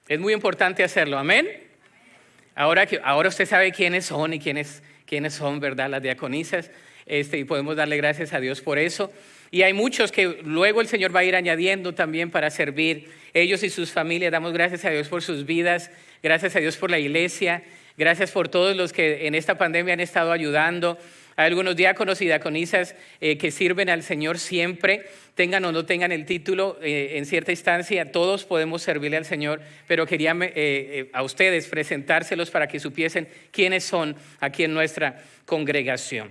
Es muy importante hacerlo, amén. Ahora usted sabe quiénes son y quiénes son, ¿verdad? Las diaconisas, y podemos darle gracias a Dios por eso. Y hay muchos que luego el Señor va a ir añadiendo también para servir, ellos y sus familias. Damos gracias a Dios por sus vidas, gracias a Dios por la iglesia, gracias por todos los que en esta pandemia han estado ayudando. Hay algunos diáconos y diaconisas que sirven al Señor siempre, tengan o no tengan el título, en cierta instancia todos podemos servirle al Señor, pero quería a ustedes presentárselos para que supiesen quiénes son aquí en nuestra congregación.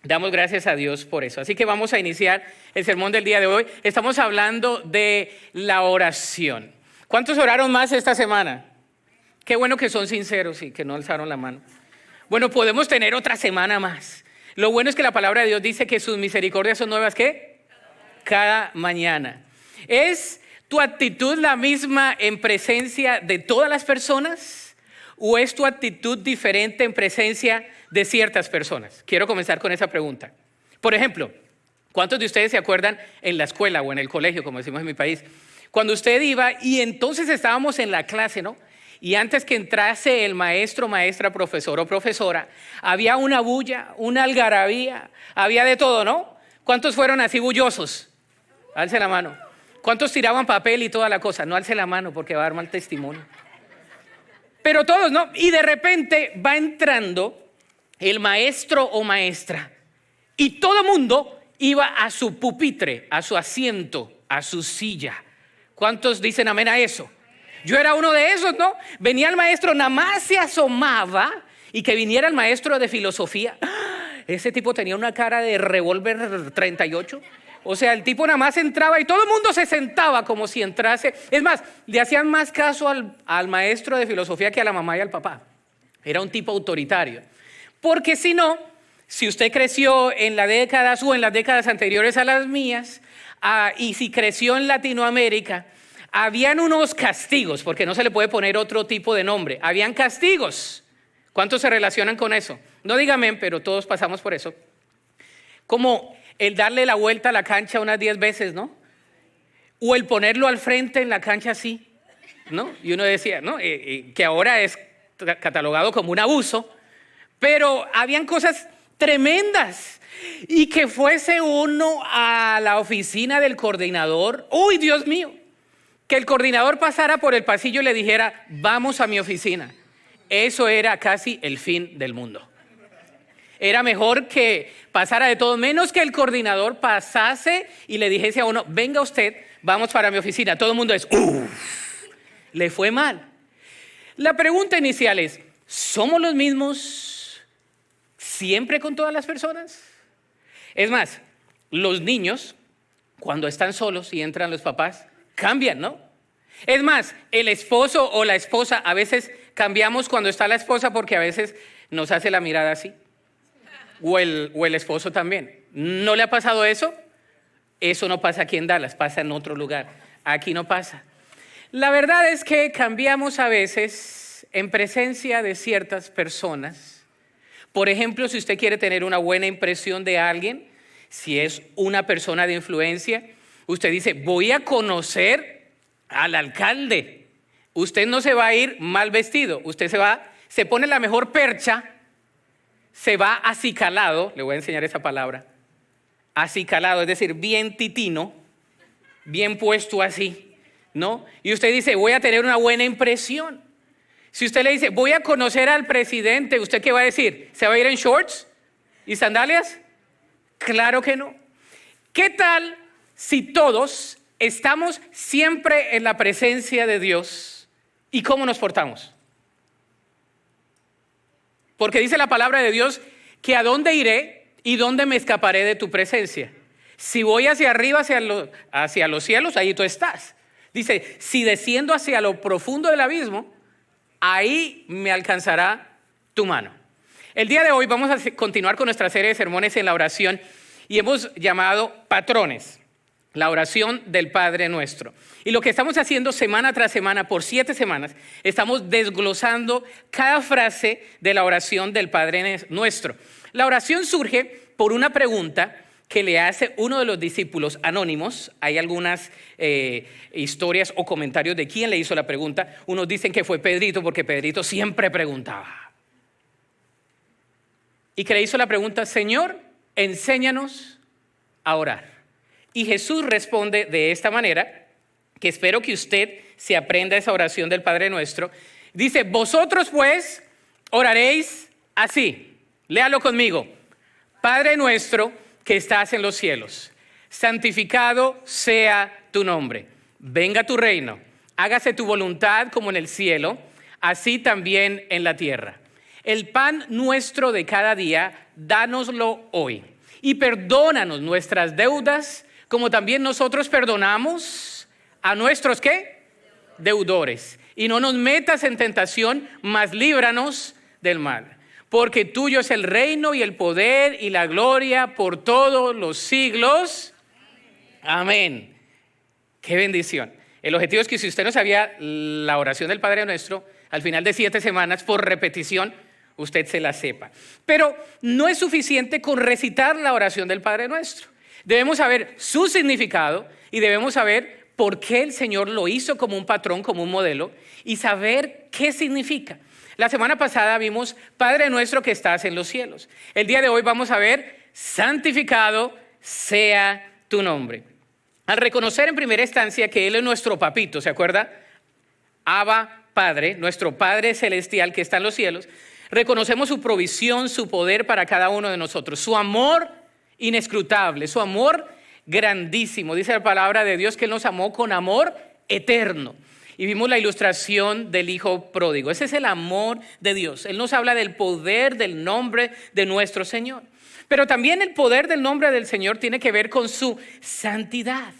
Damos gracias a Dios por eso. Así que vamos a iniciar el sermón del día de hoy. Estamos hablando de la oración. ¿Cuántos oraron más esta semana? Qué bueno que son sinceros y que no alzaron la mano. Bueno, podemos tener otra semana más. Lo bueno es que la palabra de Dios dice que sus misericordias son nuevas, ¿qué? Cada mañana. ¿Es tu actitud la misma en presencia de todas las personas? ¿O es tu actitud diferente en presencia de ciertas personas? Quiero comenzar con esa pregunta. Por ejemplo, ¿cuántos de ustedes se acuerdan en la escuela o en el colegio, como decimos en mi país, cuando usted iba y entonces estábamos en la clase, ¿no? Y antes que entrase el maestro, maestra, profesor o profesora, había una bulla, una algarabía, había de todo, ¿no? ¿Cuántos fueron así bullosos? Alce la mano. ¿Cuántos tiraban papel y toda la cosa? No alce la mano porque va a dar mal testimonio. Pero todos, ¿no? Y de repente va entrando el maestro o maestra y todo mundo iba a su pupitre, a su asiento, a su silla. ¿Cuántos dicen amén a eso? Yo era uno de esos, ¿no? Venía el maestro, nada más se asomaba y que viniera el maestro de filosofía. Ese tipo tenía una cara de revólver 38. O sea, el tipo nada más entraba y todo el mundo se sentaba como si entrase. Es más, le hacían más caso al maestro de filosofía que a la mamá y al papá. Era un tipo autoritario. Porque si no, si usted creció en las décadas o en las décadas anteriores a las mías, y si creció en Latinoamérica, habían unos castigos, porque no se le puede poner otro tipo de nombre. Habían castigos. ¿Cuántos se relacionan con eso? No díganme, pero todos pasamos por eso. Como el darle la vuelta a la cancha unas 10 veces, ¿no? O el ponerlo al frente en la cancha así, ¿no? Y uno decía, ¿no? Que ahora es catalogado como un abuso, pero habían cosas tremendas. Y que fuese uno a la oficina del coordinador, ¡uy, Dios mío! Que el coordinador pasara por el pasillo y le dijera, vamos a mi oficina. Eso era casi el fin del mundo. Era mejor que pasara de todo, menos que el coordinador pasase y le dijese a uno, venga usted, vamos para mi oficina. Todo el mundo es, le fue mal. La pregunta inicial es, ¿somos los mismos siempre con todas las personas? Es más, los niños, cuando están solos y entran los papás, cambian, ¿no? Es más, el esposo o la esposa, a veces cambiamos cuando está la esposa porque a veces nos hace la mirada así. O el esposo también. ¿No le ha pasado eso? Eso no pasa aquí en Dallas, pasa en otro lugar. Aquí no pasa. La verdad es que cambiamos a veces en presencia de ciertas personas. Por ejemplo, si usted quiere tener una buena impresión de alguien, si es una persona de influencia, usted dice, voy a conocer al alcalde. Usted no se va a ir mal vestido, usted se pone la mejor percha, se va acicalado, le voy a enseñar esa palabra, acicalado, es decir, bien titino, bien puesto así, ¿no? Y usted dice, voy a tener una buena impresión. Si usted le dice, voy a conocer al presidente, ¿usted qué va a decir? ¿Se va a ir en shorts y sandalias? Claro que no. ¿Qué tal si todos estamos siempre en la presencia de Dios? ¿Y cómo nos portamos? Porque dice la palabra de Dios que a dónde iré y dónde me escaparé de tu presencia. Si voy hacia arriba, hacia los cielos, ahí tú estás. Dice, si desciendo hacia lo profundo del abismo, ahí me alcanzará tu mano. El día de hoy vamos a continuar con nuestra serie de sermones en la oración y hemos llamado patrones. La oración del Padre Nuestro. Y lo que estamos haciendo semana tras semana, por 7 semanas, estamos desglosando cada frase de la oración del Padre Nuestro. La oración surge por una pregunta que le hace uno de los discípulos anónimos. Hay algunas historias o comentarios de quién le hizo la pregunta. Unos dicen que fue Pedrito, porque Pedrito siempre preguntaba. Y que le hizo la pregunta: Señor, enséñanos a orar. Y Jesús responde de esta manera, que espero que usted se aprenda esa oración del Padre Nuestro. Dice: vosotros pues oraréis así. Léalo conmigo. Padre nuestro que estás en los cielos, santificado sea tu nombre. Venga tu reino. Hágase tu voluntad como en el cielo, así también en la tierra. El pan nuestro de cada día, dánoslo hoy. Y perdónanos nuestras deudas, como también nosotros perdonamos a nuestros, ¿qué? Deudores. Y no nos metas en tentación, mas líbranos del mal. Porque tuyo es el reino y el poder y la gloria por todos los siglos. Amén. Qué bendición. El objetivo es que si usted no sabía la oración del Padre Nuestro, al final de 7 semanas, por repetición, usted se la sepa. Pero no es suficiente con recitar la oración del Padre Nuestro. Debemos saber su significado y debemos saber por qué el Señor lo hizo como un patrón, como un modelo, y saber qué significa. La semana pasada vimos Padre nuestro que estás en los cielos. El día de hoy vamos a ver santificado sea tu nombre. Al reconocer en primera instancia que Él es nuestro papito, ¿se acuerda? Abba, Padre, nuestro Padre celestial que está en los cielos. Reconocemos su provisión, su poder para cada uno de nosotros, su amor inescrutable, su amor grandísimo. Dice la palabra de Dios que Él nos amó con amor eterno. Y vimos la ilustración del hijo pródigo. Ese es el amor de Dios. Él nos habla del poder del nombre de nuestro Señor. Pero también el poder del nombre del Señor tiene que ver con su santidad.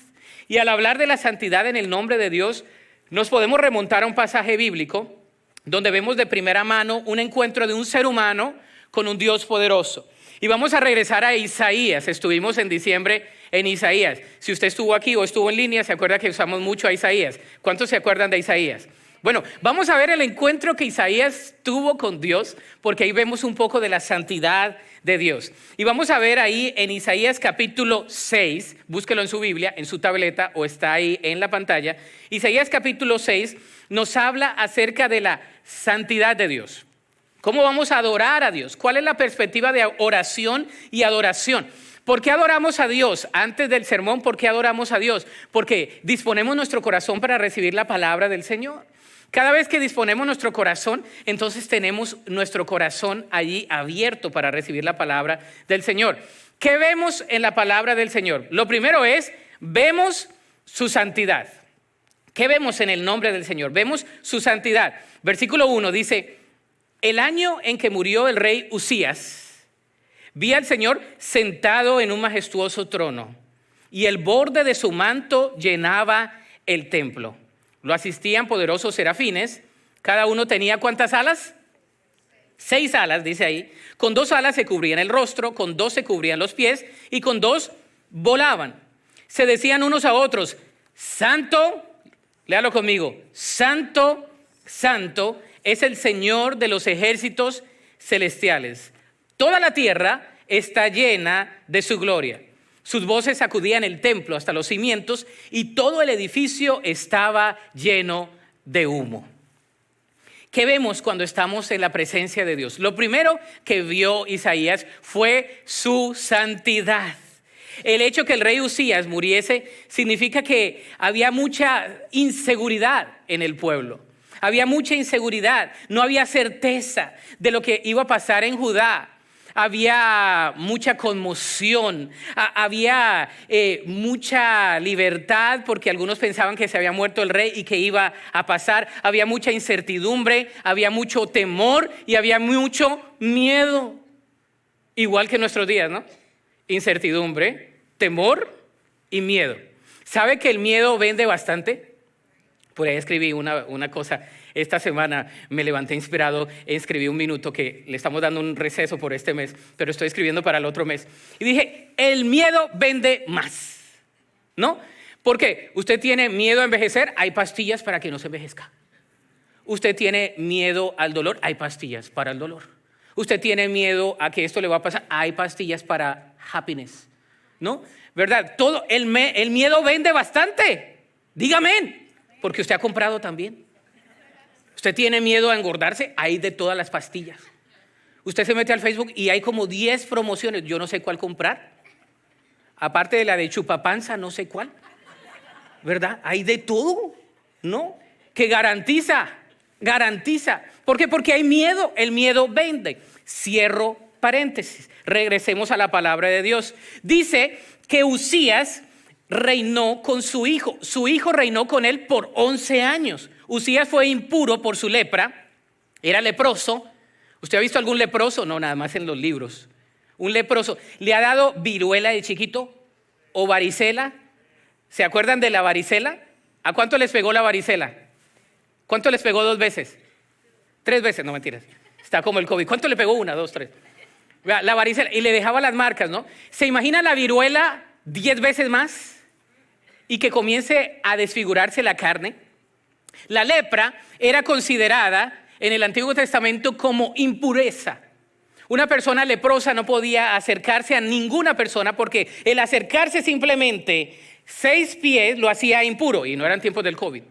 Y al hablar de la santidad en el nombre de Dios, nos podemos remontar a un pasaje bíblico donde vemos de primera mano un encuentro de un ser humano con un Dios poderoso. Y vamos a regresar a Isaías. Estuvimos en diciembre en Isaías. Si usted estuvo aquí o estuvo en línea, se acuerda que usamos mucho a Isaías. ¿Cuántos se acuerdan de Isaías? Bueno, vamos a ver el encuentro que Isaías tuvo con Dios, porque ahí vemos un poco de la santidad de Dios. Y vamos a ver ahí en Isaías capítulo 6, búsquelo en su Biblia, en su tableta, o está ahí en la pantalla. Isaías capítulo 6 nos habla acerca de la santidad de Dios. ¿Cómo vamos a adorar a Dios? ¿Cuál es la perspectiva de oración y adoración? ¿Por qué adoramos a Dios? Antes del sermón, ¿por qué adoramos a Dios? Porque disponemos nuestro corazón para recibir la palabra del Señor. Cada vez que disponemos nuestro corazón, entonces tenemos nuestro corazón allí abierto para recibir la palabra del Señor. ¿Qué vemos en la palabra del Señor? Lo primero es, vemos su santidad. ¿Qué vemos en el nombre del Señor? Vemos su santidad. Versículo 1 dice: el año en que murió el rey Uzías, vi al Señor sentado en un majestuoso trono, y el borde de su manto llenaba el templo. Lo asistían poderosos serafines. Cada uno tenía ¿cuántas alas? 6 alas, dice ahí. Con 2 alas se cubrían el rostro, con 2 se cubrían los pies, y con 2 volaban. Se decían unos a otros: Santo, léalo conmigo, Santo, Santo es el Señor de los ejércitos celestiales. Toda la tierra está llena de su gloria. Sus voces sacudían el templo hasta los cimientos, y todo el edificio estaba lleno de humo. ¿Qué vemos cuando estamos en la presencia de Dios? Lo primero que vio Isaías fue su santidad. El hecho que el rey Uzías muriese significa que había mucha inseguridad en el pueblo. Había mucha inseguridad, no había certeza de lo que iba a pasar en Judá. Había mucha conmoción, había mucha libertad porque algunos pensaban que se había muerto el rey y que iba a pasar. Había mucha incertidumbre, había mucho temor y había mucho miedo. Igual que en nuestros días, ¿no? Incertidumbre, temor y miedo. ¿Sabe que el miedo vende bastante? Por ahí escribí una cosa. Esta semana me levanté inspirado e escribí un minuto, que le estamos dando un receso por este mes, pero estoy escribiendo para el otro mes. Y dije, el miedo vende más, ¿no? ¿Por qué? Usted tiene miedo a envejecer, hay pastillas para que no se envejezca. Usted tiene miedo al dolor, hay pastillas para el dolor. Usted tiene miedo a que esto le va a pasar, hay pastillas para happiness. ¿no? ¿Verdad? Todo el miedo vende bastante. Dígame, porque usted ha comprado también. Usted tiene miedo a engordarse, hay de todas las pastillas. Usted se mete al Facebook y hay como 10 promociones, yo no sé cuál comprar. Aparte de la de chupapanza, no sé cuál. ¿Verdad? Hay de todo, ¿no? Que garantiza. ¿Por qué? Porque hay miedo, el miedo vende. Cierro paréntesis, regresemos a la palabra de Dios. Dice que Uzías reinó con su hijo reinó con él por 11 años. Uzías fue impuro por su lepra, era leproso. ¿Usted ha visto algún leproso? No, nada más en los libros. Un leproso, ¿le ha dado viruela de chiquito o varicela? ¿Se acuerdan de la varicela? ¿A cuánto les pegó la varicela? ¿Cuánto les pegó 2 veces? 3 veces, no mentiras. Está como el COVID. ¿Cuánto le pegó? 1, 2, 3. La varicela, y le dejaba las marcas, ¿no? ¿Se imagina la viruela 10 veces más? Y que comience a desfigurarse la carne. La lepra era considerada en el Antiguo Testamento como impureza. Una persona leprosa no podía acercarse a ninguna persona porque el acercarse simplemente 6 pies lo hacía impuro, y no eran tiempos del COVID.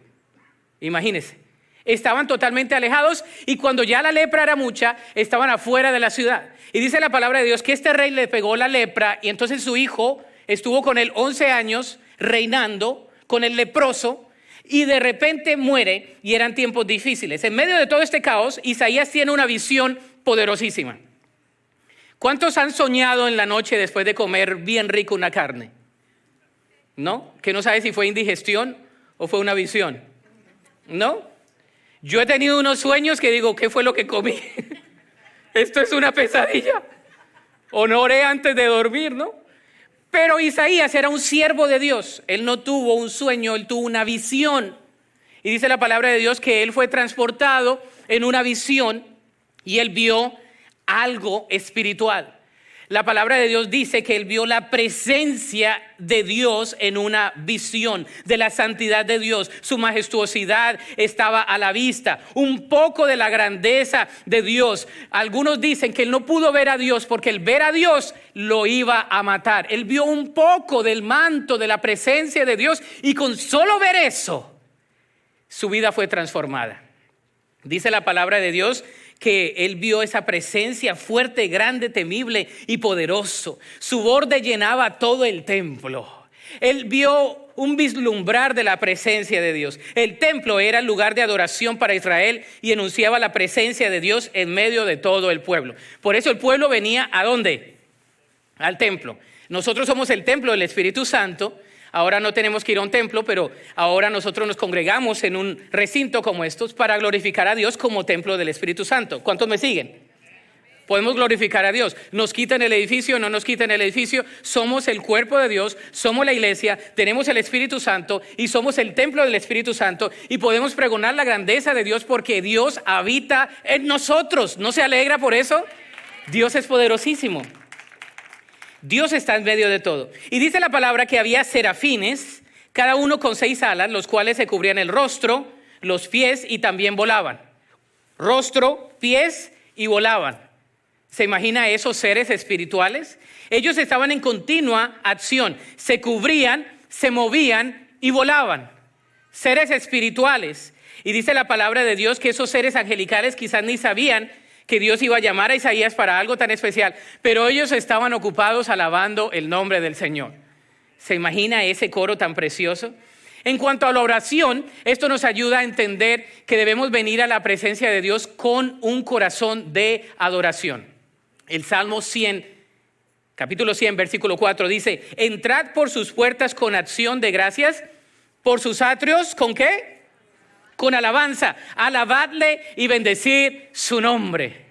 Imagínense. Estaban totalmente alejados, y cuando ya la lepra era mucha, estaban afuera de la ciudad. Y dice la palabra de Dios que este rey le pegó la lepra, y entonces su hijo estuvo con él 11 años reinando con el leproso, y de repente muere, y eran tiempos difíciles. En medio de todo este caos, Isaías tiene una visión poderosísima. ¿Cuántos han soñado en la noche después de comer bien rico una carne? ¿No? Que no sabe si fue indigestión o fue una visión. ¿No? Yo he tenido unos sueños que digo, ¿qué fue lo que comí? Esto es una pesadilla. O no oré antes de dormir, ¿no? Pero Isaías era un siervo de Dios. Él no tuvo un sueño, él tuvo una visión. Y dice la palabra de Dios que él fue transportado en una visión y él vio algo espiritual. La palabra de Dios dice que él vio la presencia de Dios en una visión de la santidad de Dios. Su majestuosidad estaba a la vista, un poco de la grandeza de Dios. Algunos dicen que él no pudo ver a Dios porque el ver a Dios lo iba a matar. Él vio un poco del manto de la presencia de Dios, y con solo ver eso, su vida fue transformada. Dice la palabra de Dios que él vio esa presencia fuerte, grande, temible y poderoso. Su borde llenaba todo el templo. Él vio un vislumbrar de la presencia de Dios. El templo era el lugar de adoración para Israel y enunciaba la presencia de Dios en medio de todo el pueblo. Por eso el pueblo venía ¿a dónde? Al templo. Nosotros somos el templo del Espíritu Santo. Ahora no tenemos que ir a un templo, pero ahora nosotros nos congregamos en un recinto como estos para glorificar a Dios como templo del Espíritu Santo. ¿Cuántos me siguen? Podemos glorificar a Dios. Nos quitan el edificio, no nos quitan el edificio. Somos el cuerpo de Dios, somos la iglesia, tenemos el Espíritu Santo y somos el templo del Espíritu Santo, y podemos pregonar la grandeza de Dios porque Dios habita en nosotros. ¿No se alegra por eso? Dios es poderosísimo. Dios está en medio de todo. Y dice la palabra que había serafines, cada uno con 6 alas, los cuales se cubrían el rostro, los pies y también volaban. Rostro, pies y volaban. ¿Se imagina esos seres espirituales? Ellos estaban en continua acción. Se cubrían, se movían y volaban. Seres espirituales. Y dice la palabra de Dios que esos seres angelicales quizás ni sabían que Dios iba a llamar a Isaías para algo tan especial, pero ellos estaban ocupados alabando el nombre del Señor. ¿Se imagina ese coro tan precioso? En cuanto a la oración, esto nos ayuda a entender que debemos venir a la presencia de Dios con un corazón de adoración. El Salmo 100, capítulo 100, versículo 4 dice: entrad por sus puertas con acción de gracias, por sus atrios, ¿con qué? Con alabanza, alabadle y bendecir su nombre.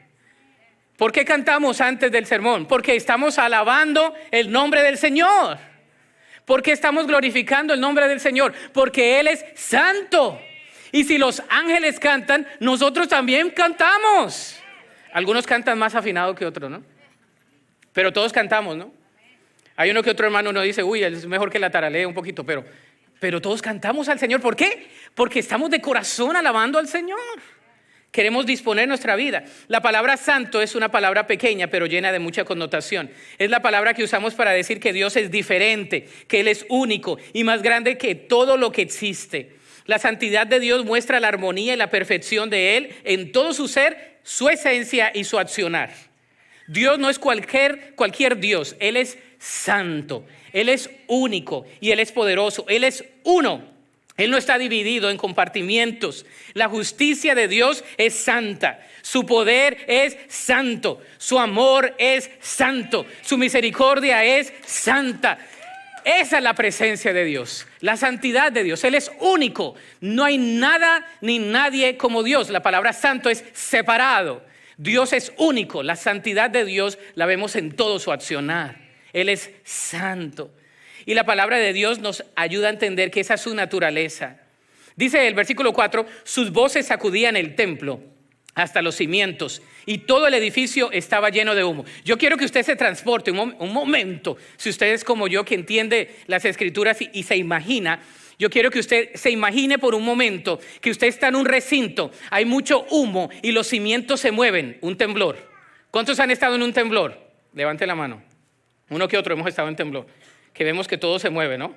¿Por qué cantamos antes del sermón? Porque estamos alabando el nombre del Señor. ¿Por qué estamos glorificando el nombre del Señor? Porque Él es santo. Y si los ángeles cantan, nosotros también cantamos. Algunos cantan más afinado que otros, ¿no? Pero todos cantamos, ¿no? Hay uno que otro hermano nos dice, uy, es mejor que la taralee un poquito, pero todos cantamos al Señor. ¿Por qué? Porque estamos de corazón alabando al Señor. Queremos disponer nuestra vida. La palabra santo es una palabra pequeña, pero llena de mucha connotación. Es la palabra que usamos para decir que Dios es diferente, que Él es único y más grande que todo lo que existe. La santidad de Dios muestra la armonía y la perfección de Él en todo su ser, su esencia y su accionar. Dios no es cualquier Dios, Él es santo, Él es único y Él es poderoso, Él es uno. Él no está dividido en compartimientos. La justicia de Dios es santa. Su poder es santo. Su amor es santo. Su misericordia es santa. Esa es la presencia de Dios, la santidad de Dios. Él es único. No hay nada ni nadie como Dios. La palabra santo es separado. Dios es único. La santidad de Dios la vemos en todo su accionar. Él es santo. Y la palabra de Dios nos ayuda a entender que esa es su naturaleza. Dice el versículo 4, sus voces sacudían el templo hasta los cimientos y todo el edificio estaba lleno de humo. Yo quiero que usted se transporte un momento, si usted es como yo que entiende las escrituras y se imagina. Yo quiero que usted se imagine por un momento que usted está en un recinto, hay mucho humo y los cimientos se mueven, un temblor. ¿Cuántos han estado en un temblor? Levante la mano. Uno que otro hemos estado en temblor. Que vemos que todo se mueve, ¿no?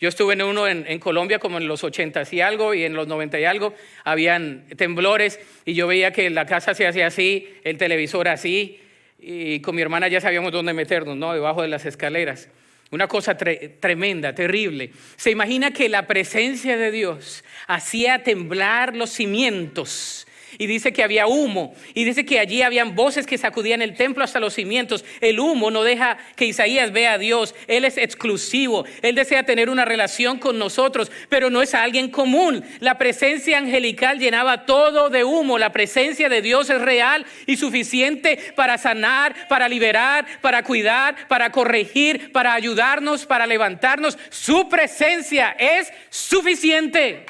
Yo estuve en uno en Colombia como en los 80 y algo y en los 90 y algo habían temblores y yo veía que la casa se hacía así, el televisor así y con mi hermana ya sabíamos dónde meternos, ¿no? Debajo de las escaleras. Una cosa tremenda, terrible. Se imagina que la presencia de Dios hacía temblar los cimientos. Y dice que había humo, y dice que allí habían voces que sacudían el templo hasta los cimientos. El humo no deja que Isaías vea a Dios. Él es exclusivo, Él desea tener una relación con nosotros, pero no es alguien común. La presencia angelical llenaba todo de humo. La presencia de Dios es real y suficiente para sanar, para liberar, para cuidar, para corregir, para ayudarnos, para levantarnos. Su presencia es suficiente.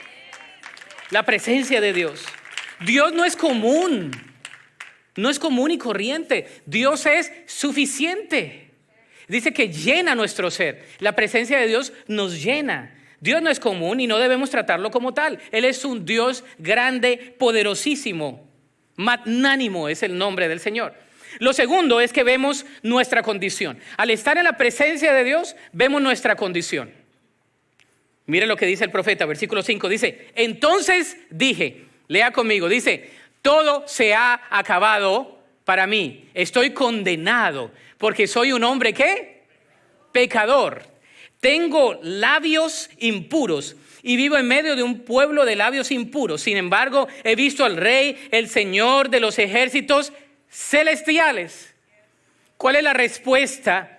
La presencia de Dios. Dios no es común y corriente. Dios es suficiente. Dice que llena nuestro ser. La presencia de Dios nos llena. Dios no es común y no debemos tratarlo como tal. Él es un Dios grande, poderosísimo. Magnánimo es el nombre del Señor. Lo segundo es que vemos nuestra condición. Al estar en la presencia de Dios, vemos nuestra condición. Mire lo que dice el profeta, versículo 5. Dice, entonces dije... Lea conmigo, dice, todo se ha acabado para mí. Estoy condenado porque soy un hombre, ¿qué? Pecador. Tengo labios impuros y vivo en medio de un pueblo de labios impuros. Sin embargo, he visto al Rey, el Señor de los ejércitos celestiales. ¿Cuál es la respuesta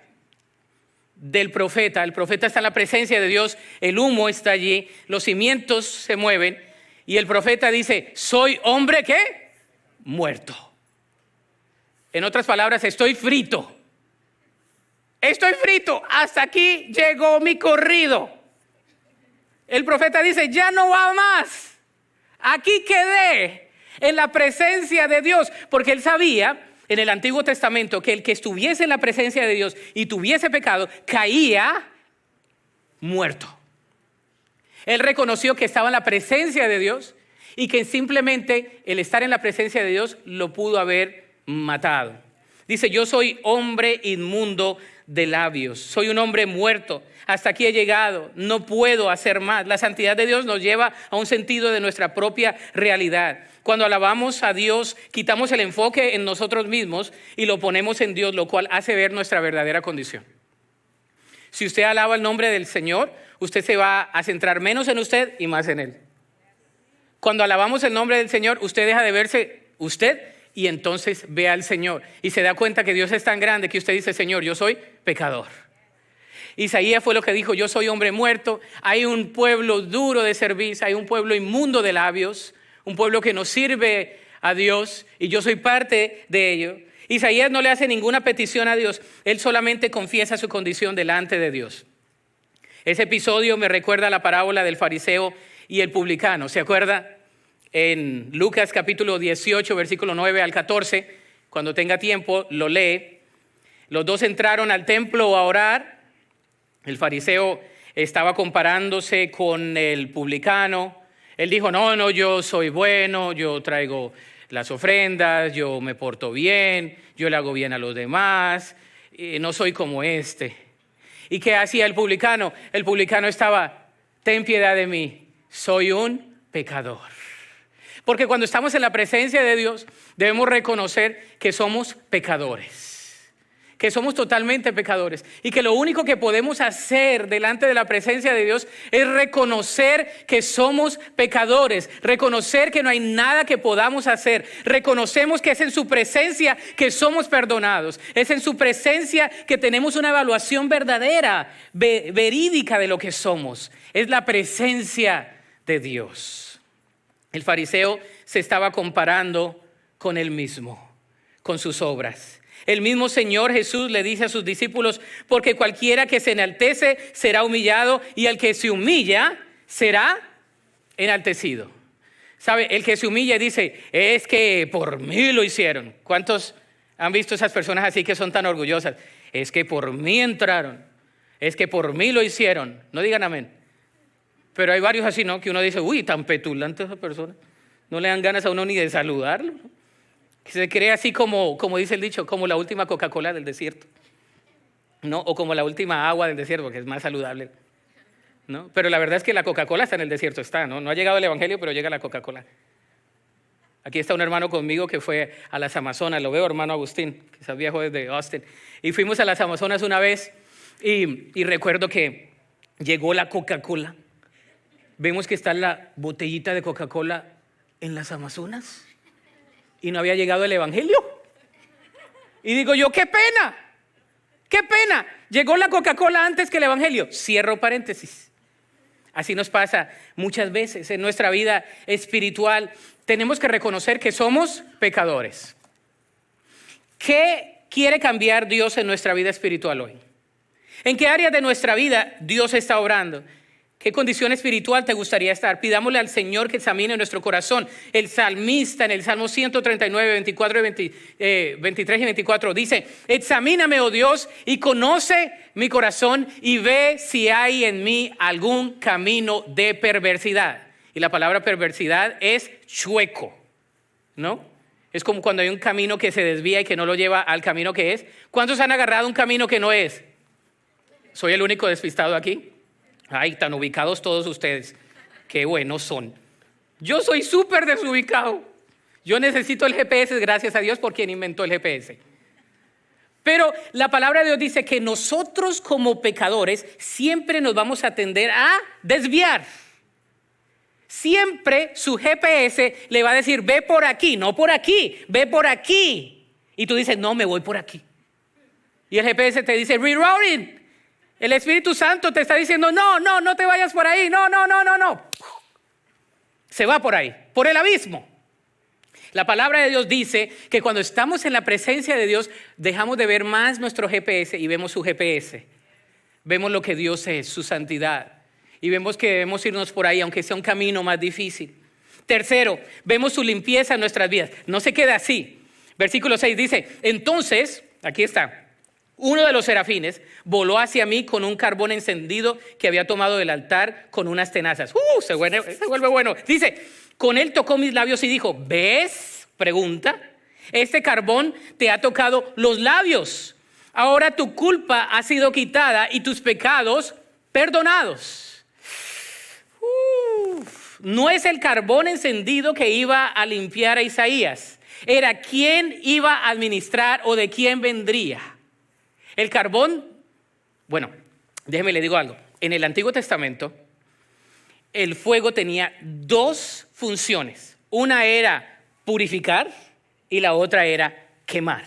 del profeta? El profeta está en la presencia de Dios, el humo está allí, los cimientos se mueven. Y el profeta dice, soy hombre, ¿qué? Muerto. En otras palabras, estoy frito. Estoy frito. Hasta aquí llegó mi corrido. El profeta dice, ya no va más. Aquí quedé en la presencia de Dios. Porque él sabía en el Antiguo Testamento que el que estuviese en la presencia de Dios y tuviese pecado, caía muerto. Él reconoció que estaba en la presencia de Dios y que simplemente el estar en la presencia de Dios lo pudo haber matado. Dice, yo soy hombre inmundo de labios, soy un hombre muerto, hasta aquí he llegado, no puedo hacer más. La santidad de Dios nos lleva a un sentido de nuestra propia realidad. Cuando alabamos a Dios, quitamos el enfoque en nosotros mismos y lo ponemos en Dios, lo cual hace ver nuestra verdadera condición. Si usted alaba el nombre del Señor, usted se va a centrar menos en usted y más en Él. Cuando alabamos el nombre del Señor, usted deja de verse usted y entonces ve al Señor. Y se da cuenta que Dios es tan grande que usted dice, Señor, yo soy pecador. Isaías fue lo que dijo, yo soy hombre muerto. Hay un pueblo duro de cerviz, hay un pueblo inmundo de labios, un pueblo que no sirve a Dios y yo soy parte de ello. Isaías no le hace ninguna petición a Dios, él solamente confiesa su condición delante de Dios. Ese episodio me recuerda a la parábola del fariseo y el publicano, ¿se acuerda? En Lucas capítulo 18, versículo 9 al 14, cuando tenga tiempo lo lee. Los dos entraron al templo a orar, el fariseo estaba comparándose con el publicano. Él dijo, no, yo soy bueno, yo traigo las ofrendas, yo me porto bien, yo le hago bien a los demás, no soy como este. ¿Y qué hacía el publicano? El publicano estaba, ten piedad de mí, soy un pecador. Porque cuando estamos en la presencia de Dios, debemos reconocer que somos pecadores. Que somos totalmente pecadores y que lo único que podemos hacer delante de la presencia de Dios es reconocer que somos pecadores, reconocer que no hay nada que podamos hacer, reconocemos que es en su presencia que somos perdonados, es en su presencia que tenemos una evaluación verdadera, verídica de lo que somos, es la presencia de Dios. El fariseo se estaba comparando con él mismo, con sus obras. El mismo Señor Jesús le dice a sus discípulos, porque cualquiera que se enaltece será humillado y el que se humilla será enaltecido. ¿Sabe? El que se humilla y dice, es que por mí lo hicieron. ¿Cuántos han visto esas personas así que son tan orgullosas? Es que por mí entraron, es que por mí lo hicieron. No digan amén. Pero hay varios así, ¿no? Que uno dice, uy, tan petulante esa persona. No le dan ganas a uno ni de saludarlo, ¿no? Que se cree así como dice el dicho, como la última Coca-Cola del desierto, ¿no? O como la última agua del desierto, porque es más saludable, ¿no? Pero la verdad es que la Coca-Cola está en el desierto, ¿no? No ha llegado el Evangelio, pero llega la Coca-Cola. Aquí está un hermano conmigo que fue a las Amazonas, lo veo, hermano Agustín, que es viejo desde Austin. Y fuimos a las Amazonas una vez y recuerdo que llegó la Coca-Cola. Vemos que está la botellita de Coca-Cola en las Amazonas. Y no había llegado el Evangelio. Y digo yo, qué pena, llegó la Coca-Cola antes que el Evangelio. Cierro paréntesis. Así nos pasa muchas veces en nuestra vida espiritual. Tenemos que reconocer que somos pecadores. ¿Qué quiere cambiar Dios en nuestra vida espiritual hoy? ¿En qué áreas de nuestra vida Dios está obrando? ¿Qué condición espiritual te gustaría estar? Pidámosle al Señor que examine nuestro corazón. El salmista en el Salmo 139, 23 y 24 dice, examíname, oh Dios, y conoce mi corazón y ve si hay en mí algún camino de perversidad. Y la palabra perversidad es chueco, ¿no? Es como cuando hay un camino que se desvía y que no lo lleva al camino que es. ¿Cuántos han agarrado un camino que no es? ¿Soy el único despistado aquí? Ay, tan ubicados todos ustedes. Qué buenos son. Yo soy súper desubicado. Yo necesito el GPS, gracias a Dios por quien inventó el GPS. Pero la palabra de Dios dice que nosotros como pecadores siempre nos vamos a tender a desviar. Siempre su GPS le va a decir, ve por aquí, no por aquí, ve por aquí. Y tú dices, no, me voy por aquí. Y el GPS te dice, rerouting. El Espíritu Santo te está diciendo, no te vayas por ahí, no. Se va por ahí, por el abismo. La palabra de Dios dice que cuando estamos en la presencia de Dios, dejamos de ver más nuestro GPS y vemos su GPS. Vemos lo que Dios es, su santidad. Y vemos que debemos irnos por ahí, aunque sea un camino más difícil. Tercero, vemos su limpieza en nuestras vidas. No se queda así. Versículo 6 dice, entonces, aquí está. Uno de los serafines voló hacia mí con un carbón encendido que había tomado del altar con unas tenazas. Se vuelve bueno. Dice, con él tocó mis labios y dijo, ¿ves? Pregunta, este carbón te ha tocado los labios. Ahora tu culpa ha sido quitada y tus pecados perdonados. No es el carbón encendido que iba a limpiar a Isaías. Era quién iba a administrar o de quién vendría. El carbón, bueno, déjeme le digo algo. En el Antiguo Testamento, el fuego tenía dos funciones. Una era purificar y la otra era quemar.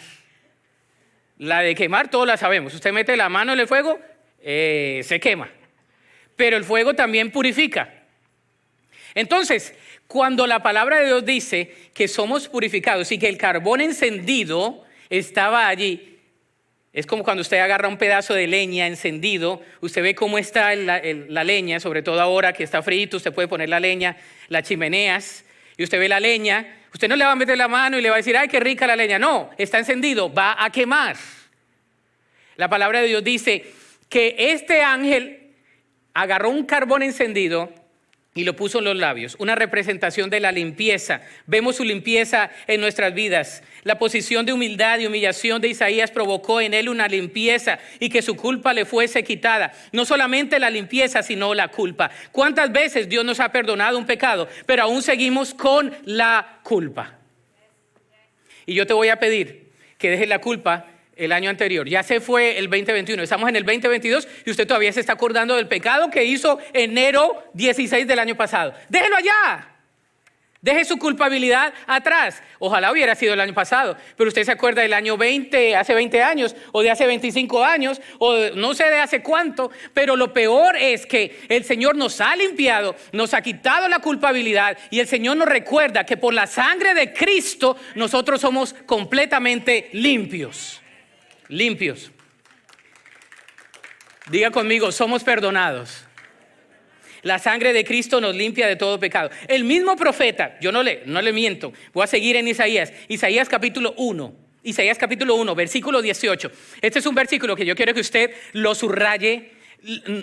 La de quemar todos la sabemos. Usted mete la mano en el fuego, se quema. Pero el fuego también purifica. Entonces, cuando la palabra de Dios dice que somos purificados y que el carbón encendido estaba allí, es como cuando usted agarra un pedazo de leña encendido, usted ve cómo está la leña, sobre todo ahora que está frío, usted puede poner la leña, las chimeneas, y usted ve la leña, usted no le va a meter la mano y le va a decir, ay, qué rica la leña. No, está encendido, va a quemar. La palabra de Dios dice que este ángel agarró un carbón encendido y lo puso en los labios, una representación de la limpieza. Vemos su limpieza en nuestras vidas. La posición de humildad y humillación de Isaías provocó en él una limpieza y que su culpa le fuese quitada. No solamente la limpieza, sino la culpa. ¿Cuántas veces Dios nos ha perdonado un pecado, pero aún seguimos con la culpa? Y yo te voy a pedir que dejes la culpa el año anterior. Ya se fue el 2021, estamos en el 2022 y usted todavía se está acordando del pecado que hizo enero 16 del año pasado. Déjelo allá. Deje su culpabilidad atrás. Ojalá hubiera sido el año pasado, pero usted se acuerda del año 20, hace 20 años, o de hace 25 años, o no sé de hace cuánto, pero lo peor es que el Señor nos ha limpiado, nos ha quitado la culpabilidad y el Señor nos recuerda que por la sangre de Cristo nosotros somos completamente limpios. Limpios. Diga conmigo, somos perdonados. La sangre de Cristo nos limpia de todo pecado. El mismo profeta, yo no le miento, voy a seguir en Isaías. Isaías capítulo 1, versículo 18. Este es un versículo que yo quiero que usted lo subraye,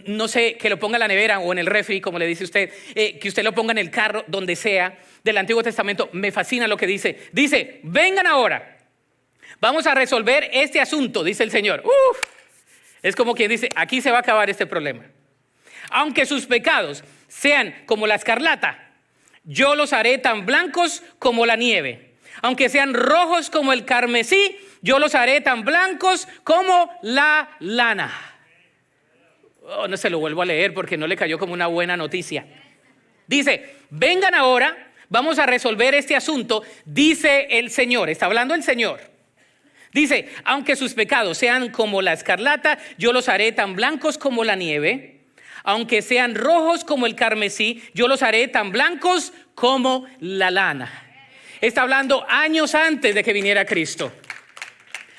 no sé, que lo ponga en la nevera o en el refri, como le dice usted, que usted lo ponga en el carro, donde sea, del Antiguo Testamento. Me fascina lo que dice. Dice, vengan ahora. Vamos a resolver este asunto, dice el Señor. Es como quien dice, aquí se va a acabar este problema. Aunque sus pecados sean como la escarlata, yo los haré tan blancos como la nieve. Aunque sean rojos como el carmesí, yo los haré tan blancos como la lana. No se lo vuelvo a leer porque no le cayó como una buena noticia. Dice, vengan ahora, vamos a resolver este asunto, dice el Señor. Está hablando el Señor. Dice, aunque sus pecados sean como la escarlata, yo los haré tan blancos como la nieve. Aunque sean rojos como el carmesí, yo los haré tan blancos como la lana. Está hablando años antes de que viniera Cristo.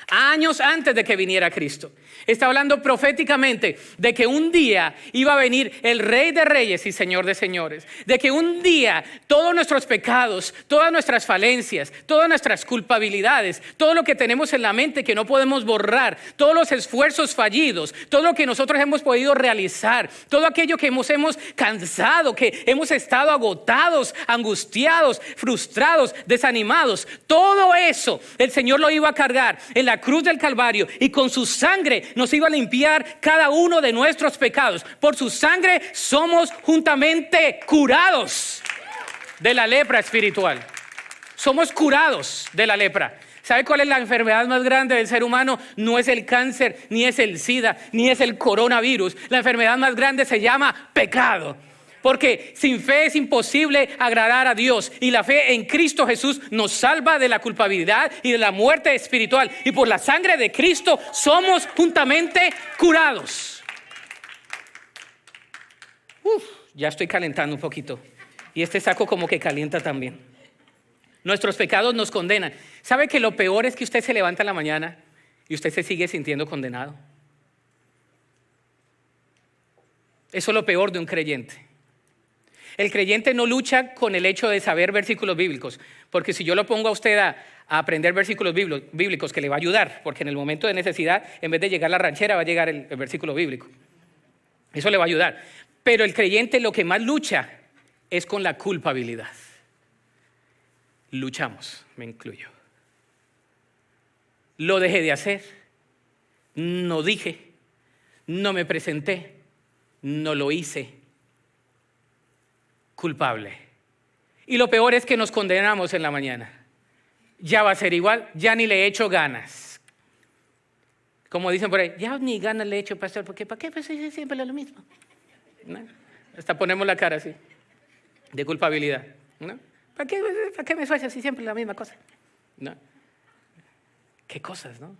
Años antes de que viniera Cristo. Está hablando proféticamente de que un día iba a venir el Rey de Reyes y Señor de Señores. De que un día todos nuestros pecados, todas nuestras falencias, todas nuestras culpabilidades, todo lo que tenemos en la mente que no podemos borrar, todos los esfuerzos fallidos, todo lo que nosotros hemos podido realizar, todo aquello que hemos cansado, que hemos estado agotados, angustiados, frustrados, desanimados, todo eso el Señor lo iba a cargar en la cruz del Calvario y con su sangre nos iba a limpiar cada uno de nuestros pecados. Por su sangre somos juntamente curados de la lepra espiritual. Somos curados de la lepra. ¿Sabe cuál es la enfermedad más grande del ser humano? No es el cáncer, ni es el SIDA, ni es el coronavirus. La enfermedad más grande se llama pecado. Porque sin fe es imposible agradar a Dios. Y la fe en Cristo Jesús nos salva de la culpabilidad y de la muerte espiritual. Y por la sangre de Cristo somos juntamente curados. Ya estoy calentando un poquito. Y este saco como que calienta también. Nuestros pecados nos condenan. ¿Sabe que lo peor es que usted se levanta en la mañana y usted se sigue sintiendo condenado? Eso es lo peor de un creyente. El creyente no lucha con el hecho de saber versículos bíblicos, porque si yo lo pongo a usted a aprender versículos bíblicos, que le va a ayudar, porque en el momento de necesidad, en vez de llegar la ranchera, va a llegar el versículo bíblico. Eso le va a ayudar. Pero el creyente lo que más lucha es con la culpabilidad. Luchamos, me incluyo. Lo dejé de hacer, no dije, no me presenté, no lo hice. Culpable. Y lo peor es que nos condenamos en la mañana. Ya va a ser igual, ya ni le echo ganas. Como dicen por ahí, ya ni ganas le echo, pastor, porque ¿para qué? Pues es siempre lo mismo. ¿No? Hasta ponemos la cara así, de culpabilidad. ¿No? ¿Para qué me sueñas así siempre la misma cosa? ¿No? ¿Qué cosas, no?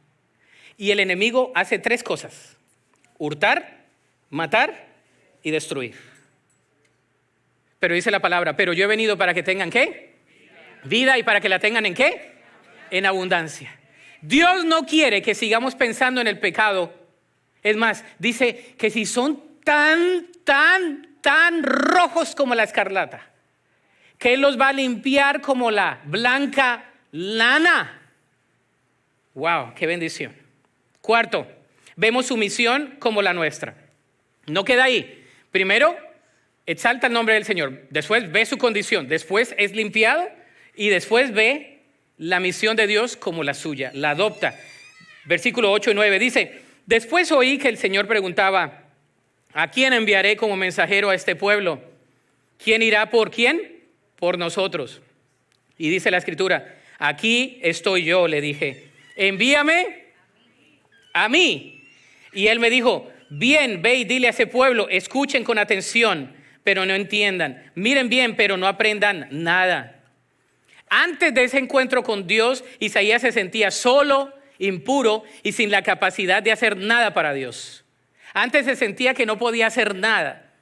Y el enemigo hace 3 cosas: hurtar, matar y destruir. Pero dice la palabra, pero yo he venido para que tengan ¿qué? Vida, y para que la tengan ¿en qué? En abundancia. Dios no quiere que sigamos pensando en el pecado. Es más, dice que si son tan rojos como la escarlata, que Él los va a limpiar como la blanca lana. Wow, qué bendición. 4, vemos su misión como la nuestra. No queda ahí. Primero, exalta el nombre del Señor, después ve su condición, después es limpiado y después ve la misión de Dios como la suya, la adopta. Versículo 8 y 9 dice, después oí que el Señor preguntaba, ¿a quién enviaré como mensajero a este pueblo? ¿Quién irá por quién? Por nosotros. Y dice la Escritura, aquí estoy yo, le dije, envíame a mí. Y él me dijo, bien, ve y dile a ese pueblo, escuchen con atención, pero no entiendan. Miren bien, pero no aprendan nada. Antes de ese encuentro con Dios, Isaías se sentía solo, impuro y sin la capacidad de hacer nada para Dios. Antes se sentía que no podía hacer nada,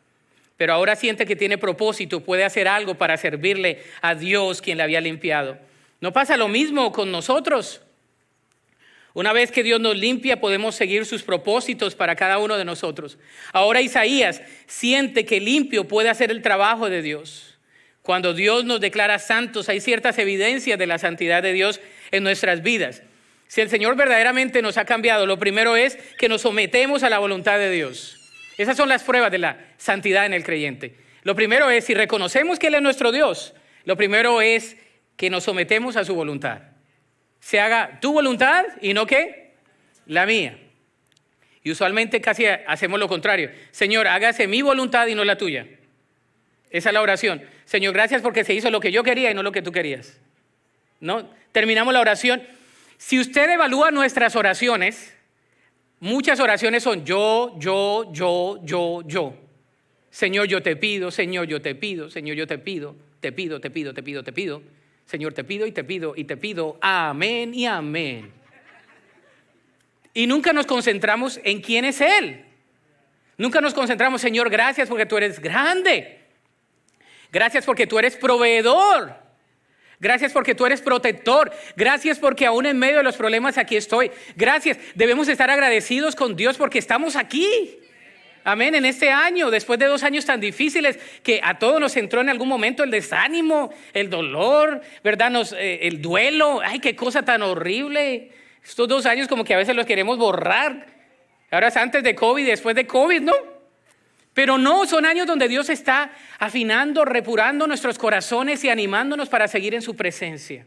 pero ahora siente que tiene propósito, puede hacer algo para servirle a Dios quien le había limpiado. ¿No pasa lo mismo con nosotros? Una vez que Dios nos limpia, podemos seguir sus propósitos para cada uno de nosotros. Ahora Isaías siente que limpio puede hacer el trabajo de Dios. Cuando Dios nos declara santos, hay ciertas evidencias de la santidad de Dios en nuestras vidas. Si el Señor verdaderamente nos ha cambiado, lo primero es que nos sometemos a la voluntad de Dios. Esas son las pruebas de la santidad en el creyente. Lo primero es, si reconocemos que Él es nuestro Dios, lo primero es que nos sometemos a su voluntad. Se haga tu voluntad y no ¿qué? La mía. Y usualmente casi hacemos lo contrario. Señor, hágase mi voluntad y no la tuya. Esa es la oración. Señor, gracias porque se hizo lo que yo quería y no lo que tú querías. ¿No? Terminamos la oración. Si usted evalúa nuestras oraciones, muchas oraciones son yo. Señor, yo te pido, Señor, yo te pido, Señor, yo te pido, te pido. Señor, te pido y te pido y te pido. Amén y amén. Y nunca nos concentramos en quién es Él. Nunca nos concentramos, Señor, gracias porque tú eres grande. Gracias porque tú eres proveedor. Gracias porque tú eres protector. Gracias porque aún en medio de los problemas aquí estoy. Gracias. Debemos estar agradecidos con Dios porque estamos aquí. Amén. En este año, después de 2 años tan difíciles que a todos nos entró en algún momento el desánimo, el dolor, ¿verdad? El duelo. Ay, qué cosa tan horrible. Estos 2 años como que a veces los queremos borrar. Ahora es antes de COVID, después de COVID, ¿no? Pero no, son años donde Dios está afinando, repurando nuestros corazones y animándonos para seguir en su presencia.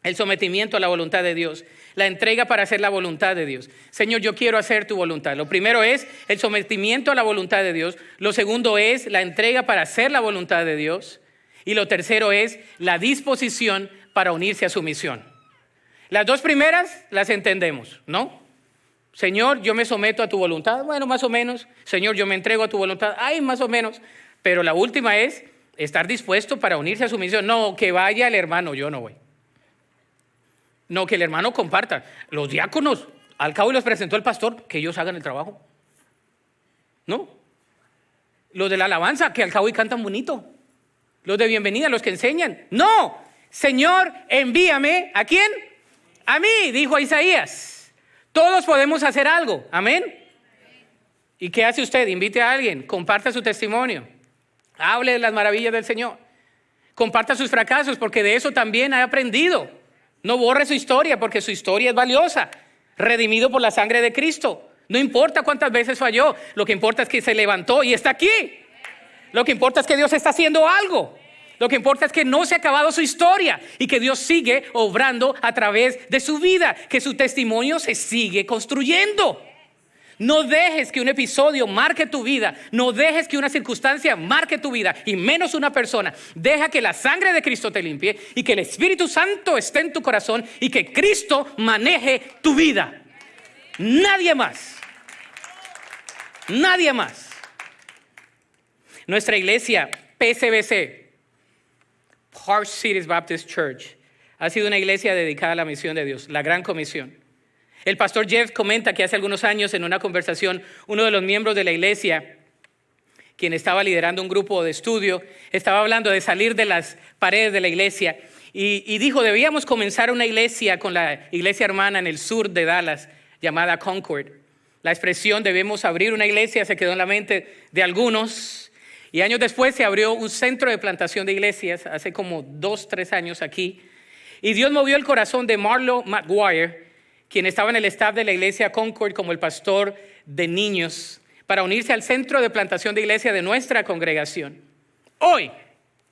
El sometimiento a la voluntad de Dios, la entrega para hacer la voluntad de Dios. Señor, yo quiero hacer tu voluntad. Lo primero es el sometimiento a la voluntad de Dios. Lo segundo es la entrega para hacer la voluntad de Dios. Y lo tercero es la disposición para unirse a su misión. Las 2 primeras las entendemos, ¿no? Señor, yo me someto a tu voluntad. Bueno, más o menos. Señor, yo me entrego a tu voluntad. Ay, más o menos. Pero la última es estar dispuesto para unirse a su misión. No, que vaya el hermano, yo no voy. No, que el hermano comparta. Los diáconos, al cabo los presentó el pastor, que ellos hagan el trabajo. No. Los de la alabanza, que al cabo y cantan bonito. Los de bienvenida, los que enseñan. No. Señor, envíame. ¿A quién? A mí, dijo Isaías. Todos podemos hacer algo, amén. ¿Y qué hace usted? Invite a alguien, comparta su testimonio, hable de las maravillas del Señor, comparta sus fracasos porque de eso también ha aprendido. No borre su historia porque su historia es valiosa, redimido por la sangre de Cristo. No importa cuántas veces falló, lo que importa es que se levantó y está aquí. Lo que importa es que Dios está haciendo algo. Lo que importa es que no se ha acabado su historia y que Dios sigue obrando a través de su vida, que su testimonio se sigue construyendo. No dejes que un episodio marque tu vida, no dejes que una circunstancia marque tu vida y menos una persona. Deja que la sangre de Cristo te limpie y que el Espíritu Santo esté en tu corazón y que Cristo maneje tu vida. Nadie más. Nadie más. Nuestra iglesia PCBC, Park Cities Baptist Church, ha sido una iglesia dedicada a la misión de Dios, la gran comisión. El pastor Jeff comenta que hace algunos años en una conversación, uno de los miembros de la iglesia, quien estaba liderando un grupo de estudio, estaba hablando de salir de las paredes de la iglesia y dijo, debíamos comenzar una iglesia con la iglesia hermana en el sur de Dallas, llamada Concord. La expresión debemos abrir una iglesia se quedó en la mente de algunos. Y años después se abrió un centro de plantación de iglesias, hace como 2-3 años aquí. Y Dios movió el corazón de Marlo McGuire, quien estaba en el staff de la iglesia Concord como el pastor de niños, para unirse al centro de plantación de iglesia de nuestra congregación. Hoy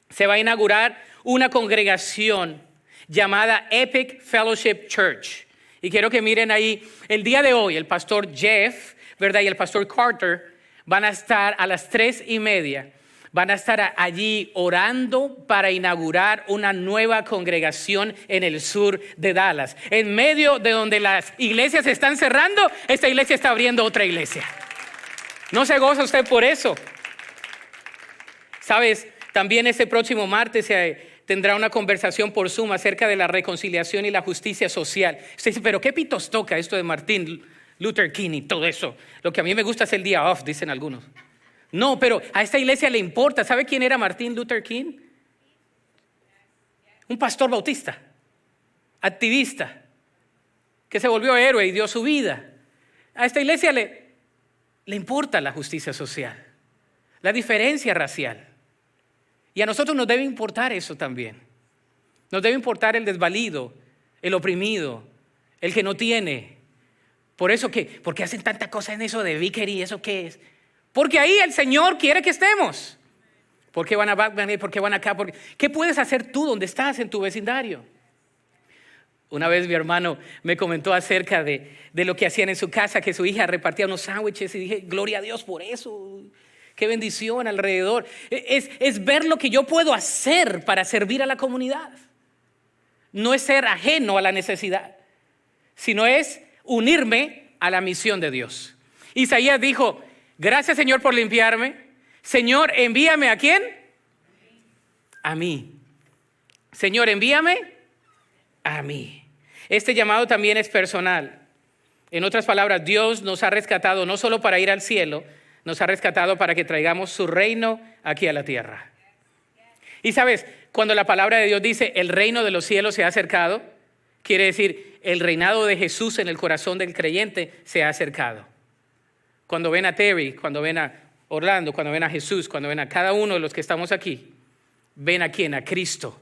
se va a inaugurar una congregación llamada Epic Fellowship Church. Y quiero que miren ahí, el día de hoy el pastor Jeff, ¿verdad? Y el pastor Carter van a estar a las 3:30. Van a estar allí orando para inaugurar una nueva congregación en el sur de Dallas. En medio de donde las iglesias se están cerrando, esta iglesia está abriendo otra iglesia. ¿No se goza usted por eso? ¿Sabes? También este próximo martes tendrá una conversación por Zoom acerca de la reconciliación y la justicia social. Usted dice, pero ¿qué pitos toca esto de Martin Luther King y todo eso? Lo que a mí me gusta es el día off, dicen algunos. No, pero a esta iglesia le importa. ¿Sabe quién era Martin Luther King? Un pastor bautista, activista, que se volvió héroe y dio su vida. A esta iglesia le importa la justicia social, la diferencia racial. Y a nosotros nos debe importar eso también. Nos debe importar el desvalido, el oprimido, el que no tiene. ¿Por qué hacen tanta cosa en eso de Vickery? ¿Eso qué es? Porque ahí el Señor quiere que estemos. ¿Por qué van a Batman? ¿Por qué van acá? ¿Qué puedes hacer tú donde estás en tu vecindario? Una vez mi hermano me comentó acerca de lo que hacían en su casa, que su hija repartía unos sándwiches y dije, gloria a Dios por eso. Qué bendición alrededor. Es ver lo que yo puedo hacer para servir a la comunidad. No es ser ajeno a la necesidad, sino es unirme a la misión de Dios. Isaías dijo, gracias Señor por limpiarme. Señor, envíame ¿a quién? A mí. Señor, envíame a mí. Este llamado también es personal. En otras palabras, Dios nos ha rescatado no solo para ir al cielo, nos ha rescatado para que traigamos su reino aquí a la tierra. Y sabes, cuando la palabra de Dios dice el reino de los cielos se ha acercado, quiere decir el reinado de Jesús en el corazón del creyente se ha acercado. Cuando ven a Terry, cuando ven a Orlando, cuando ven a Jesús, cuando ven a cada uno de los que estamos aquí, ven a quién, a Cristo.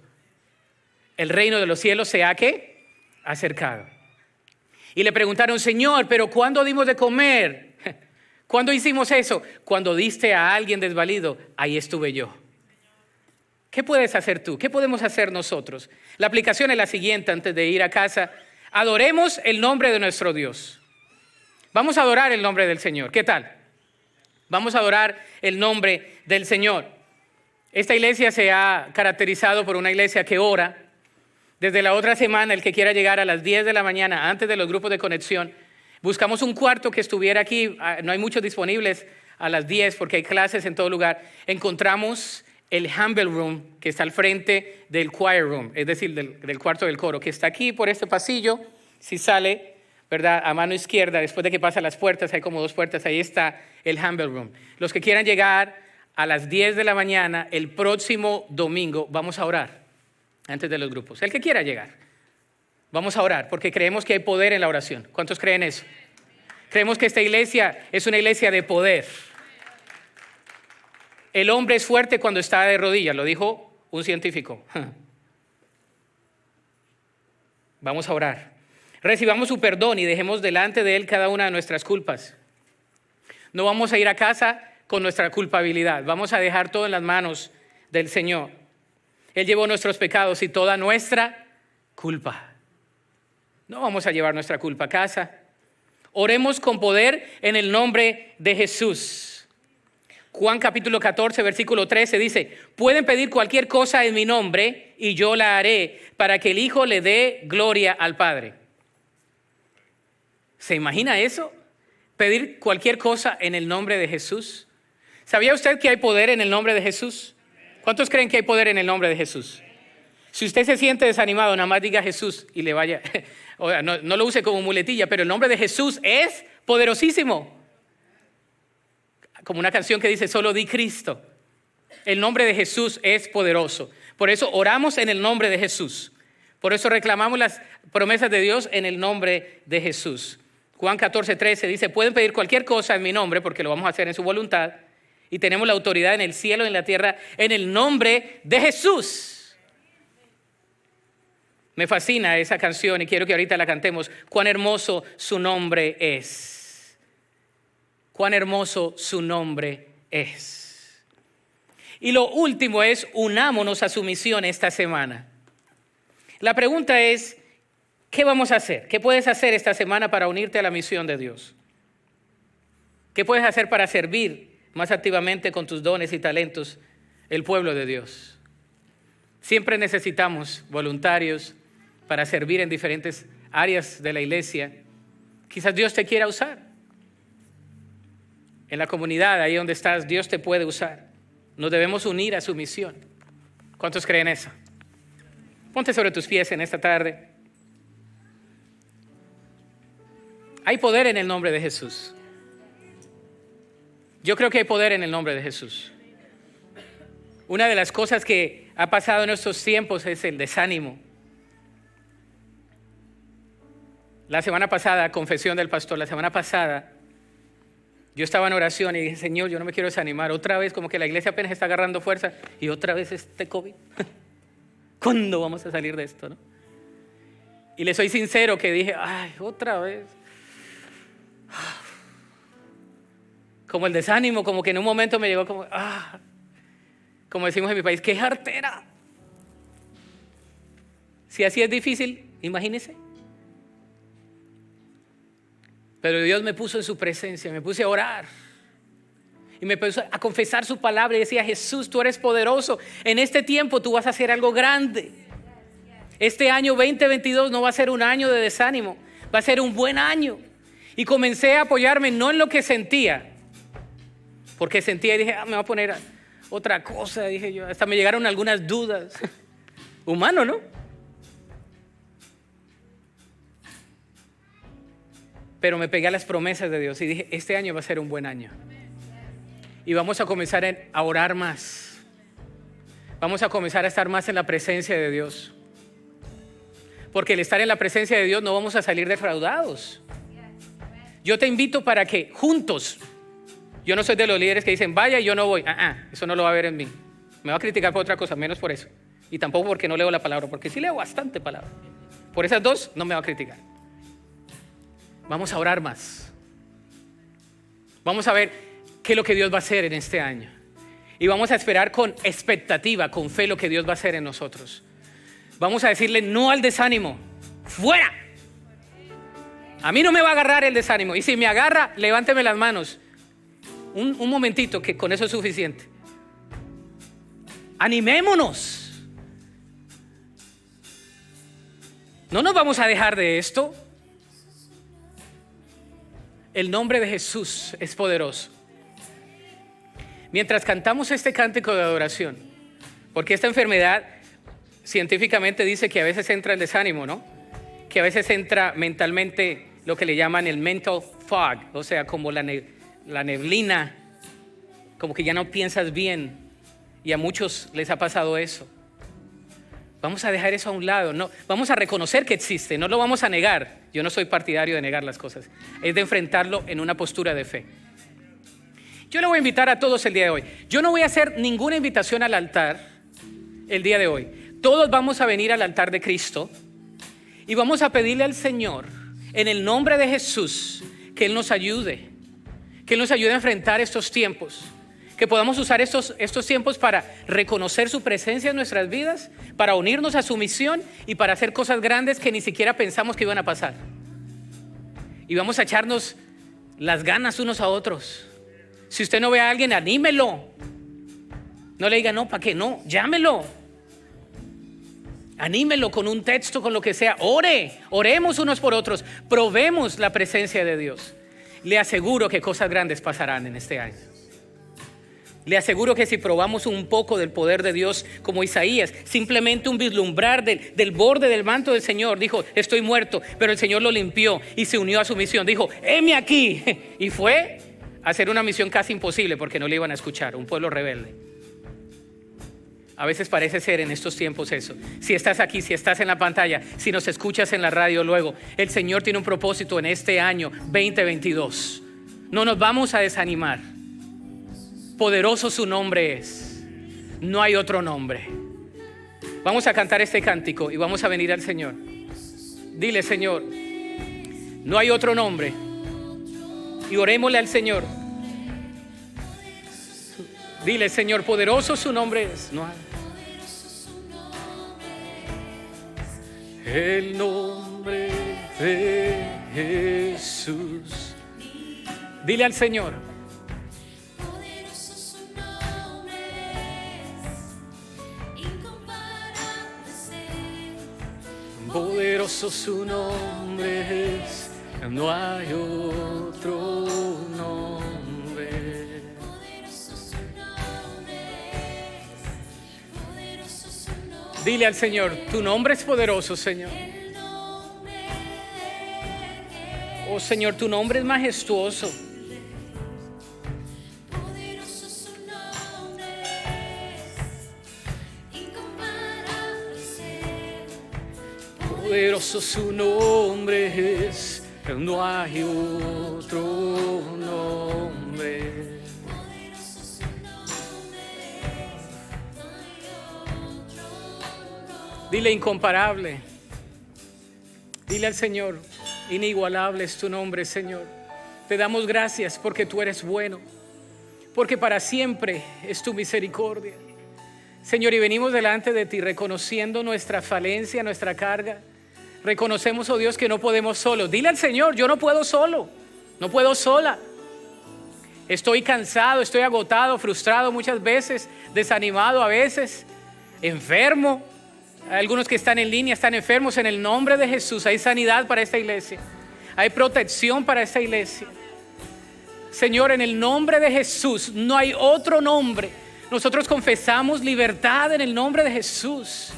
El reino de los cielos se ha ¿qué? Acercado. Y le preguntaron, Señor, ¿pero cuándo dimos de comer? ¿Cuándo hicimos eso? Cuando diste a alguien desvalido, ahí estuve yo. ¿Qué puedes hacer tú? ¿Qué podemos hacer nosotros? La aplicación es la siguiente antes de ir a casa. Adoremos el nombre de nuestro Dios. Vamos a adorar el nombre del Señor. ¿Qué tal? Vamos a adorar el nombre del Señor. Esta iglesia se ha caracterizado por una iglesia que ora. Desde la otra semana, el que quiera llegar a las 10 de la mañana, antes de los grupos de conexión, buscamos un cuarto que estuviera aquí. No hay muchos disponibles a las 10 porque hay clases en todo lugar. Encontramos el Humble Room, que está al frente del Choir Room, es decir, del cuarto del coro, que está aquí por este pasillo. Si sale, ¿verdad?, a mano izquierda, después de que pasa las puertas, hay como 2 puertas, ahí está el Humble Room. Los que quieran llegar a las 10 de la mañana, el próximo domingo, vamos a orar antes de los grupos. El que quiera llegar, vamos a orar, porque creemos que hay poder en la oración. ¿Cuántos creen eso? Creemos que esta iglesia es una iglesia de poder. El hombre es fuerte cuando está de rodillas, lo dijo un científico. Vamos a orar. Recibamos su perdón y dejemos delante de Él cada una de nuestras culpas. No vamos a ir a casa con nuestra culpabilidad. Vamos a dejar todo en las manos del Señor. Él llevó nuestros pecados y toda nuestra culpa. No vamos a llevar nuestra culpa a casa. Oremos con poder en el nombre de Jesús. Juan capítulo 14, versículo 13 dice, pueden pedir cualquier cosa en mi nombre y yo la haré para que el Hijo le dé gloria al Padre. ¿Se imagina eso? Pedir cualquier cosa en el nombre de Jesús. ¿Sabía usted que hay poder en el nombre de Jesús? ¿Cuántos creen que hay poder en el nombre de Jesús? Si usted se siente desanimado, nada más diga Jesús y le vaya. No lo use como muletilla, pero el nombre de Jesús es poderosísimo. Como una canción que dice, solo di Cristo. El nombre de Jesús es poderoso. Por eso oramos en el nombre de Jesús. Por eso reclamamos las promesas de Dios en el nombre de Jesús. Juan 14, 13 dice, pueden pedir cualquier cosa en mi nombre, porque lo vamos a hacer en su voluntad. Y tenemos la autoridad en el cielo y en la tierra, en el nombre de Jesús. Me fascina esa canción y quiero que ahorita la cantemos. Cuán hermoso su nombre es. cuán hermoso su nombre es. Y lo último es, unámonos a su misión esta semana. La pregunta es, ¿qué vamos a hacer? ¿Qué puedes hacer esta semana para unirte a la misión de Dios? ¿Qué puedes hacer para servir más activamente con tus dones y talentos el pueblo de Dios? Siempre necesitamos voluntarios para servir en diferentes áreas de la iglesia. Quizás Dios te quiera usar. En la comunidad, ahí donde estás, Dios te puede usar. Nos debemos unir a su misión. ¿Cuántos creen eso? Ponte sobre tus pies en esta tarde. Hay poder en el nombre de Jesús. Yo creo que hay poder en el nombre de Jesús. Una de las cosas que ha pasado en estos tiempos es el desánimo. La semana pasada, confesión del pastor, la semana pasada yo estaba en oración y dije, Señor, yo no me quiero desanimar. Otra vez, como que la iglesia apenas está agarrando fuerza y otra vez este COVID. ¿Cuándo vamos a salir de esto, no? Y le soy sincero que dije, ay, otra vez. Como el desánimo, como que en un momento me llegó como decimos en mi país, ¡qué jartera! Si así es difícil, imagínese. Pero Dios me puso en su presencia, me puse a orar. Y me puso a confesar su palabra y decía, Jesús, tú eres poderoso. En este tiempo tú vas a hacer algo grande. Este año 2022 no va a ser un año de desánimo, va a ser un buen año. Y comencé a apoyarme no en lo que sentía, porque sentía y dije, me voy a poner otra cosa, dije yo. Hasta me llegaron algunas dudas. Humano, ¿no? Pero me pegué a las promesas de Dios y dije, este año va a ser un buen año. Y vamos a comenzar a orar más. Vamos a comenzar a estar más en la presencia de Dios. Porque el estar en la presencia de Dios no vamos a salir defraudados. Yo te invito para que juntos, yo no soy de los líderes que dicen, vaya y yo no voy. Eso no lo va a ver en mí. Me va a criticar por otra cosa, menos por eso. Y tampoco porque no leo la palabra, porque sí leo bastante palabra. Por esas dos no me va a criticar. Vamos a orar más. Vamos a ver qué es lo que Dios va a hacer en este año. Y vamos a esperar con expectativa, con fe lo que Dios va a hacer en nosotros. Vamos a decirle no al desánimo. ¡Fuera! A mí no me va a agarrar el desánimo. Y si me agarra, levánteme las manos. Un momentito, que con eso es suficiente. Animémonos. No nos vamos a dejar de esto. El nombre de Jesús es poderoso. Mientras cantamos este cántico de adoración, porque esta enfermedad científicamente dice que a veces entra el desánimo, ¿no? Que a veces entra mentalmente lo que le llaman el mental fog, o sea, como la neblina, como que ya no piensas bien, y a muchos les ha pasado eso. Vamos a dejar eso a un lado, no, vamos a reconocer que existe, no lo vamos a negar. Yo no soy partidario de negar las cosas, es de enfrentarlo en una postura de fe. Yo le voy a invitar a todos el día de hoy. Yo no voy a hacer ninguna invitación al altar el día de hoy. Todos vamos a venir al altar de Cristo y vamos a pedirle al Señor, en el nombre de Jesús, que Él nos ayude, a enfrentar estos tiempos. Que podamos usar estos tiempos para reconocer su presencia en nuestras vidas, para unirnos a su misión y para hacer cosas grandes que ni siquiera pensamos que iban a pasar. Y vamos a echarnos las ganas unos a otros. Si usted no ve a alguien, anímelo. No le diga, no, ¿para qué? No, llámelo. Anímelo con un texto, con lo que sea. Oremos unos por otros. Probemos la presencia de Dios. Le aseguro que cosas grandes pasarán en este año. Le aseguro que si probamos un poco del poder de Dios como Isaías, simplemente un vislumbrar del borde del manto del Señor, dijo, estoy muerto, pero el Señor lo limpió y se unió a su misión, dijo, heme aquí, y fue a hacer una misión casi imposible porque no le iban a escuchar, un pueblo rebelde. A veces parece ser en estos tiempos eso. Si estás aquí, si estás en la pantalla, si nos escuchas en la radio luego, el Señor tiene un propósito en este año 2022. No nos vamos a desanimar. Poderoso su nombre es. No hay otro nombre. Vamos a cantar este cántico y vamos a venir al Señor. Dile, Señor, no hay otro nombre. Y orémosle al Señor. Dile, Señor, poderoso su nombre es. No hay. El nombre de Jesús. Dile al Señor. Poderoso su nombre es, incomparable ser. Poderoso su nombre es, no hay otro nombre. Poderoso su nombre es, poderoso su nombre. Dile al Señor, tu nombre es poderoso, Señor. El nombre de Oh Señor, tu nombre es majestuoso. poderoso su nombre es, incomparable ser. Poderoso su nombre es, no hay otro nombre. Poderoso su nombre es, no hay otro nombre. Dile incomparable. Dile al Señor, inigualable es tu nombre, Señor. Te damos gracias porque tú eres bueno, porque para siempre es tu misericordia. Señor, y venimos delante de ti reconociendo nuestra falencia, nuestra carga. Reconocemos, oh Dios, que no podemos solos. Dile al Señor, yo no puedo solo, no puedo sola. Estoy cansado, estoy agotado, frustrado muchas veces, desanimado a veces, enfermo. Algunos que están en línea están enfermos. En el nombre de Jesús hay sanidad para esta iglesia, hay protección para esta iglesia. Señor, en el nombre de Jesús no hay otro nombre. Nosotros confesamos libertad en el nombre de Jesús.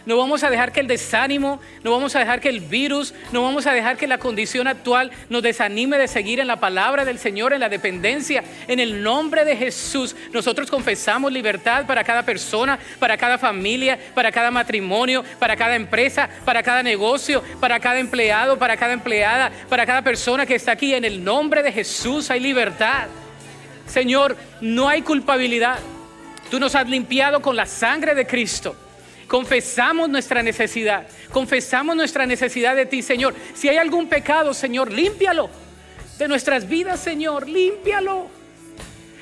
No vamos a dejar que el desánimo, no vamos a dejar que el virus, no vamos a dejar que la condición actual nos desanime de seguir en la palabra del Señor, en la dependencia. En el nombre de Jesús, nosotros confesamos libertad para cada persona, para cada familia, para cada matrimonio, para cada empresa, para cada negocio, para cada empleado, para cada empleada, para cada persona que está aquí. En el nombre de Jesús hay libertad. Señor, no hay culpabilidad. Tú nos has limpiado con la sangre de Cristo. Confesamos nuestra necesidad de ti, Señor. Si hay algún pecado, Señor, límpialo de nuestras vidas, Señor, límpialo.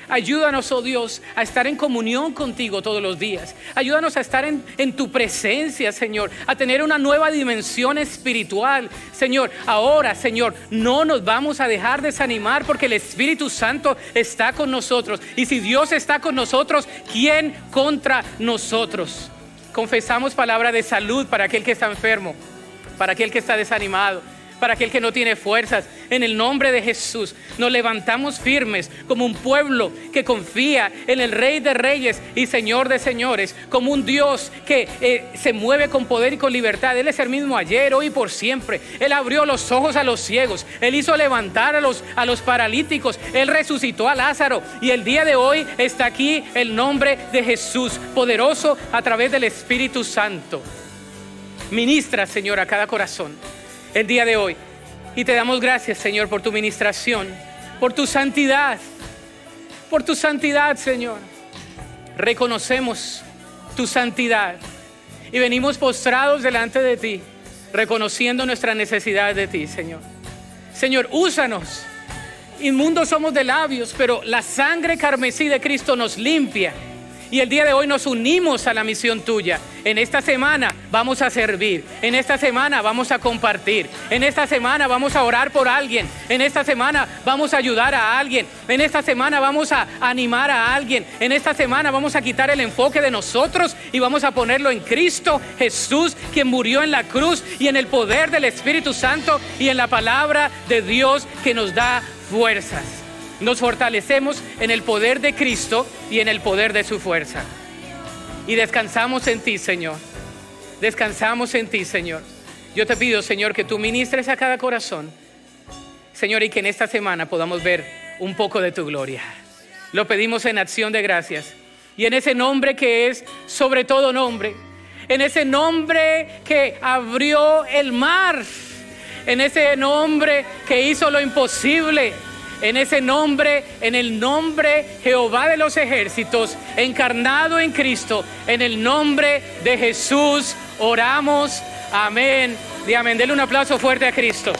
Ayúdanos, oh Dios, a estar en comunión contigo todos los días. Ayúdanos a estar en tu presencia, Señor, a tener una nueva dimensión espiritual, Señor. Ahora, Señor, no nos vamos a dejar desanimar porque el Espíritu Santo está con nosotros. Y si Dios está con nosotros, ¿quién contra nosotros? Confesamos palabra de salud para aquel que está enfermo, para aquel que está desanimado, para aquel que no tiene fuerzas. En el nombre de Jesús nos levantamos firmes como un pueblo que confía en el Rey de Reyes y Señor de Señores, como un Dios que se mueve con poder y con libertad. Él es el mismo ayer, hoy y por siempre. Él abrió los ojos a los ciegos, Él hizo levantar a los paralíticos, Él resucitó a Lázaro, y el día de hoy está aquí el nombre de Jesús, poderoso a través del Espíritu Santo. Ministra, Señor, a cada corazón el día de hoy. Y te damos gracias, Señor, por tu ministración, por tu santidad, Señor. Reconocemos tu santidad y venimos postrados delante de ti, reconociendo nuestra necesidad de ti, Señor. Señor, úsanos. Inmundos somos de labios, pero la sangre carmesí de Cristo nos limpia. Y el día de hoy nos unimos a la misión tuya. En esta semana vamos a servir. En esta semana vamos a compartir. En esta semana vamos a orar por alguien. En esta semana vamos a ayudar a alguien. En esta semana vamos a animar a alguien. En esta semana vamos a quitar el enfoque de nosotros y vamos a ponerlo en Cristo Jesús, quien murió en la cruz, y en el poder del Espíritu Santo y en la palabra de Dios que nos da fuerzas. Nos fortalecemos en el poder de Cristo y en el poder de su fuerza. Y descansamos en ti, Señor. Descansamos en ti, Señor. Yo te pido, Señor, que tú ministres a cada corazón, Señor, y que en esta semana podamos ver un poco de tu gloria. Lo pedimos en acción de gracias. Y en ese nombre que es sobre todo nombre, en ese nombre que abrió el mar, en ese nombre que hizo lo imposible, en ese nombre, en el nombre Jehová de los ejércitos, encarnado en Cristo, en el nombre de Jesús oramos. Amén y amén. Denle un aplauso fuerte a Cristo.